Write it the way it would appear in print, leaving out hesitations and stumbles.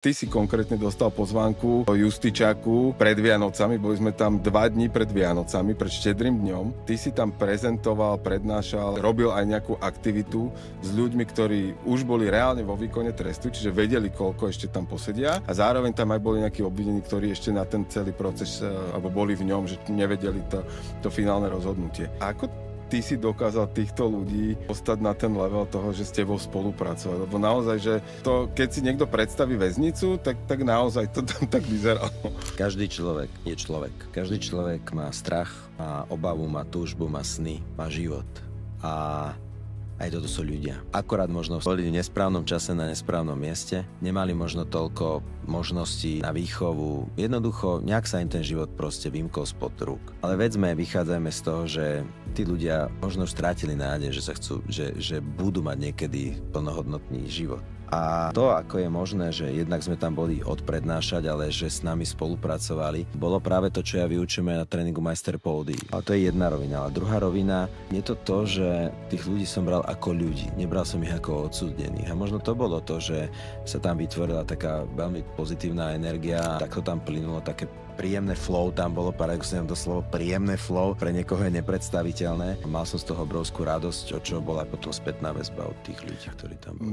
Ty si konkrétne dostal pozvánku do Justičáku pred Vianocami, boli sme tam 2 dni pred Vianocami, pred Štedrým dňom. Ty si tam prezentoval, prednášal, robil aj nejakú aktivitu s ľuďmi, ktorí už boli reálne vo výkone trestu, čiže vedeli, koľko ešte tam posedia. A zároveň tam aj boli nejakí obvinení, ktorí ešte na ten celý proces, alebo boli v ňom, že nevedeli to finálne rozhodnutie. A ako ty si dokázal týchto ľudí postať na ten level toho, že s tebou spolupracovať? Lebo naozaj, že to, keď si niekto predstaví väznicu, tak naozaj to tam tak vyzeralo. Každý človek je človek. Každý človek má strach, má obavu, má túžbu, má sny, má život. A aj toto sú ľudia. Akorát možno boli v nesprávnom čase na nesprávnom mieste, nemali možno toľko možností na výchovu. Jednoducho, nejak sa im ten život proste vymkol spod rúk. Ale vychádzajme z toho, že tí ľudia možno už strátili nádej, že budú mať niekedy plnohodnotný život. A to, ako je možné, že jednak sme tam boli odprednášať, ale že s nami spolupracovali, bolo práve to, čo ja vyučujem na tréningu Majster Pódy. Ale to je jedna rovina. Ale druhá rovina je to, že tých ľudí som bral ako ľudí. Nebral som ich ako odsúdených. A možno to bolo to, že sa tam vytvorila taká veľmi pozitívna energia, tak to tam plynulo, také príjemné flow, tam bolo paradoxne to slovo príjemné flow, pre niekoho je nepredstaviteľné. Mal som z toho obrovskú radosť, o čo bola potom spätná väzba od tých ľudí, ktorí tam boli.